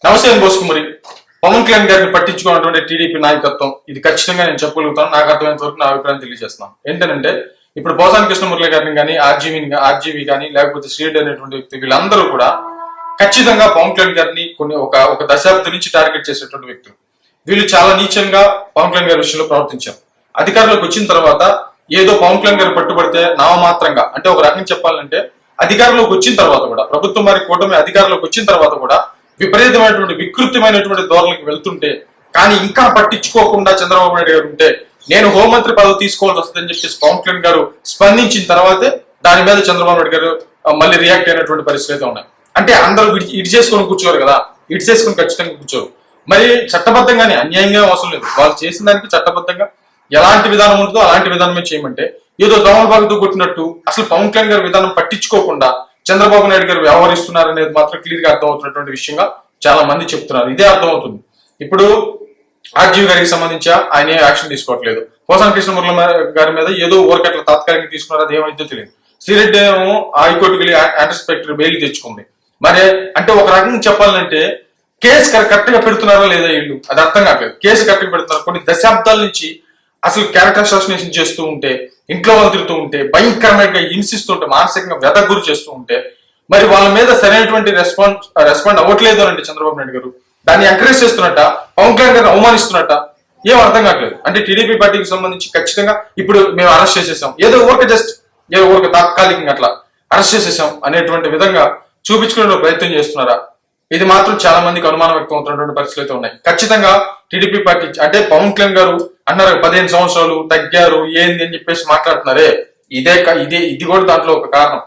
నవసేన్ బోస్కు మరి పవన్ కళ్యాణ్ గారిని పట్టించుకున్నటువంటి టీడీపీ నాయకత్వం ఇది ఖచ్చితంగా నేను చెప్పగలుగుతాను. నాకు అర్థమైనంత వరకు నా అభిప్రాయం తెలియజేస్తున్నాను. ఏంటంటే ఇప్పుడు పోసాని కృష్ణమురళి గారిని కానీ ఆర్జీవి కానీ లేకపోతే శ్రీరెడ్డి అనేటువంటి వ్యక్తి వీళ్ళందరూ కూడా ఖచ్చితంగా పవన్ కళ్యాణ్ గారిని ఒక దశాబ్దం నుంచి టార్గెట్ చేసేటువంటి వ్యక్తులు. వీళ్ళు చాలా నీచంగా పవన్ కళ్యాణ్ గారి విషయంలో ప్రవర్తించారు. అధికారంలోకి వచ్చిన తర్వాత ఏదో పవన్ కళ్యాణ్ గారు పట్టుబడితే నామమాత్రంగా, అంటే ఒక రకంగా చెప్పాలంటే అధికారంలోకి వచ్చిన తర్వాత కూడా, ప్రభుత్వం వారి కూటమి అధికారంలోకి వచ్చిన తర్వాత కూడా విపరీతమైనటువంటి వికృతమైనటువంటి ధోరణికి వెళ్తుంటే, కానీ ఇంకా పట్టించుకోకుండా చంద్రబాబు నాయుడు గారు ఉంటే నేను హోంమంత్రి పదవి తీసుకోవాల్సి వస్తుందని చెప్పేసి పవన్ కళ్యాణ్ గారు స్పందించిన తర్వాతే దాని మీద చంద్రబాబు నాయుడు గారు మళ్ళీ రియాక్ట్ అయినటువంటి పరిస్థితి అయితే ఉన్నాయి. అంటే అందరూ ఇటు చేసుకొని కూర్చోరు కదా, ఇటు చేసుకొని ఖచ్చితంగా కూర్చోరు. మరి చట్టబద్ధంగానే అన్యాయంగా అవసరం లేదు. వాళ్ళు చేసిన దానికి చట్టబద్ధంగా ఎలాంటి విధానం ఉంటుందో అలాంటి విధానమే చేయమంటే ఏదో దోమలబాగుతో కొట్టినట్టు అసలు పవన్ కళ్యాణ్ గారి విధానం పట్టించుకోకుండా చంద్రబాబు నాయుడు గారు వ్యవహరిస్తున్నారు అనేది మాత్రం క్లియర్ గా అర్థమవుతున్నటువంటి విషయంగా చాలా మంది చెప్తున్నారు. ఇదే అర్థమవుతుంది. ఇప్పుడు ఆర్జీవి గారికి సంబంధించి ఆయన యాక్షన్ తీసుకోవట్లేదు. పోసాని కృష్ణమురళి గారి మీద ఏదో ఊరకట్ల తాత్కాలికంగా తీసుకున్నారు, అది ఏమైతే తెలియదు. శ్రీరెడ్డి ఏమో హైకోర్టుకి వెళ్ళి యాంటిసిపేటరీ బెయిల్ తెచ్చుకుంది. మరి అంటే ఒక రకంగా చెప్పాలంటే కేసు కరెక్ట్ గా పెడుతున్నారా లేదా వీళ్ళు, అది అర్థం కావట్లేదు. కేసు కరెక్ట్ గా పెడుతున్నారు. కొన్ని దశాబ్దాల నుంచి అసలు క్యారెక్టర్ అసాసినేషన్ చేస్తూ ఉంటే, ఇంట్లో వాళ్ళు తిరుగుతూ ఉంటే, భయంకరంగా హింసిస్తుంటే, మానసికంగా వ్యధ గురి చేస్తూ ఉంటే, మరి వాళ్ళ మీద సరైనటువంటి రెస్పాండ్ అవ్వట్లేదు అంటే చంద్రబాబు నాయుడు గారు దాన్ని ఎంకరేజ్ చేస్తున్నట్ట, పవన్ కళ్యాణ్ గారిని అవమానిస్తున్నట్ట, ఏం అర్థం కావట్లేదు. అంటే టీడీపీ పార్టీకి సంబంధించి ఖచ్చితంగా ఇప్పుడు మేము అరెస్ట్ చేసేసాం, ఏదో ఊరిక తాత్కాలికంగా అట్లా అరెస్ట్ చేసేసాం అనేటువంటి విధంగా చూపించుకునే ప్రయత్నం చేస్తున్నారా? ఇది మాత్రం చాలా మందికి అనుమానం వ్యక్తం అవుతున్నటువంటి పరిస్థితులు అయితే ఉన్నాయి. ఖచ్చితంగా టీడీపీ పార్టీ అంటే పవన్ కళ్యాణ్ గారు అన్నారు 15 సంవత్సరాలు తగ్గారు ఏంది అని చెప్పేసి మాట్లాడుతున్నారే, ఇది కూడా దాంట్లో ఒక కారణం.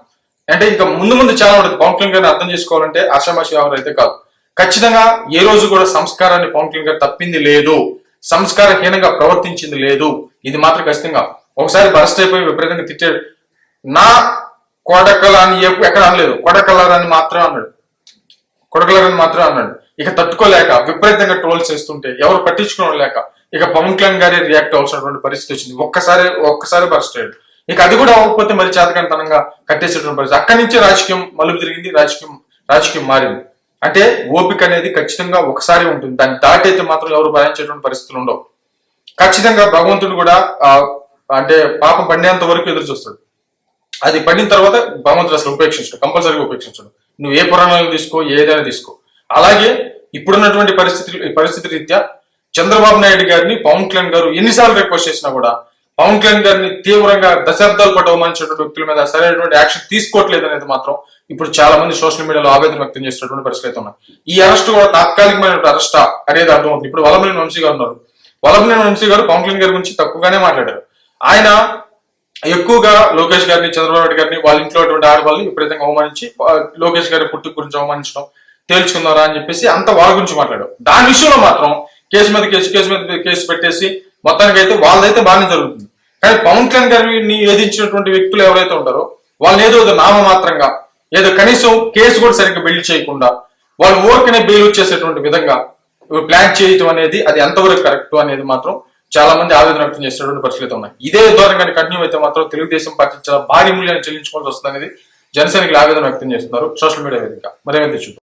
అంటే ఇంకా ముందు చాలా ఉంటుంది. పవన్ కళ్యాణ్ గారిని అర్థం చేసుకోవాలంటే ఆషామాషి ఎవరు అయితే కాదు. ఖచ్చితంగా ఏ రోజు కూడా సంస్కారాన్ని పవన్ కళ్యాణ్ గారు తప్పింది లేదు, సంస్కారహీనంగా ప్రవర్తించింది లేదు. ఇది మాత్రం ఖచ్చితంగా ఒకసారి బరస్ట్ అయిపోయి విపరీతంగా తిట్టాడు. నా కొడకలని ఎక్కడ అనలేదు, కొడకలరని మాత్రమే అన్నాడు. ఇక తట్టుకోలేక విపరీతంగా ట్రోల్స్ చేస్తుంటే ఎవరు పట్టించుకోవడం లేక ఇక పవన్ కళ్యాణ్ గారే రియాక్ట్ అవ్వాల్సినటువంటి పరిస్థితి వచ్చింది. ఒక్కసారి బరస్ట్ అయ్యాడు. ఇక అది కూడా అవ్వకపోతే మరి చేతకంతనంగా కట్టేసేటువంటి పరిస్థితి. అక్కడి నుంచి రాజకీయం మలుపు తిరిగింది, రాజకీయం మారింది. అంటే ఓపిక అనేది ఖచ్చితంగా ఒకసారి ఉంటుంది. దాన్ని దాటైతే మాత్రం ఎవరు భరించేటువంటి పరిస్థితులు ఉండవు. ఖచ్చితంగా భగవంతుడు కూడా అంటే పాపం పండేంత వరకు ఎదురు చూస్తాడు. అది పడిన తర్వాత భగవంతుడు అసలు ఉపేక్షించడు, కంపల్సరీగా ఉపేక్షించడు. నువ్వు ఏ పురాణాలు తీసుకో, ఏదైనా తీసుకో. అలాగే ఇప్పుడున్నటువంటి పరిస్థితి రీత్యా చంద్రబాబు నాయుడు గారిని పవన్ కళ్యాణ్ గారు ఎన్నిసార్లు రిక్వెస్ట్ చేసినా కూడా పవన్ కళ్యాణ్ గారిని తీవ్రంగా దశాబ్దాల పాటు అవమానించినటువంటి వ్యక్తుల మీద సరైనటువంటి యాక్షన్ తీసుకోవట్లేదు అనేది మాత్రం ఇప్పుడు చాలా మంది సోషల్ మీడియాలో ఆవేదన వ్యక్తం చేసినటువంటి పరిస్థితి ఉన్నాయి. ఈ అరెస్ట్ కూడా తాత్కాలికమైనటువంటి అరెస్టా అనేది అర్థమవుతుంది. ఇప్పుడు వల్లభనేని వంశీ గారు ఉన్నారు. వల్లభనేని వంశీ గారు పవన్ కళ్యాణ్ గారి గురించి తక్కువగానే మాట్లాడారు. ఆయన ఎక్కువగా లోకేష్ గారిని, చంద్రబాబు నాయుడు గారిని, వాళ్ళ ఇంట్లో ఆడవాళ్ళని విపరీతంగా అవమానించి లోకేష్ గారి పుట్టుక గురించి అవమానించడం, తేల్చుకుందారా అని చెప్పేసి అంత వాళ్ళ గురించి మాట్లాడారు. దాని విషయంలో మాత్రం కేసు మీద కేసు పెట్టేసి మొత్తానికైతే వాళ్ళదైతే బాగానే జరుగుతుంది. కానీ పవన్ కళ్యాణ్ గారిని వేధించినటువంటి వ్యక్తులు ఎవరైతే ఉంటారో వాళ్ళని ఏదో నామమాత్రంగా ఏదో కనీసం కేసు కూడా సరిగ్గా బిల్డ్ చేయకుండా వాళ్ళు ఊరికనే బెయిల్ వచ్చేసేటువంటి విధంగా ప్లాన్ చేయటం అనేది అది ఎంతవరకు కరెక్ట్ అనేది మాత్రం చాలా మంది ఆవేదన వ్యక్తం చేసినటువంటి పరిస్థితులు ఉన్నాయి. ఇదే ధోరణి కంటిన్యూ అయితే మాత్రం తెలుగుదేశం పార్టీ చాలా భారీ మూల్యాన్ని చెల్లించుకోవాల్సి వస్తుంది అనేది జనసేనకి ఆవేదన వ్యక్తం చేస్తున్నారు సోషల్ మీడియా వేదిక. మరేమైతే చూద్దాం.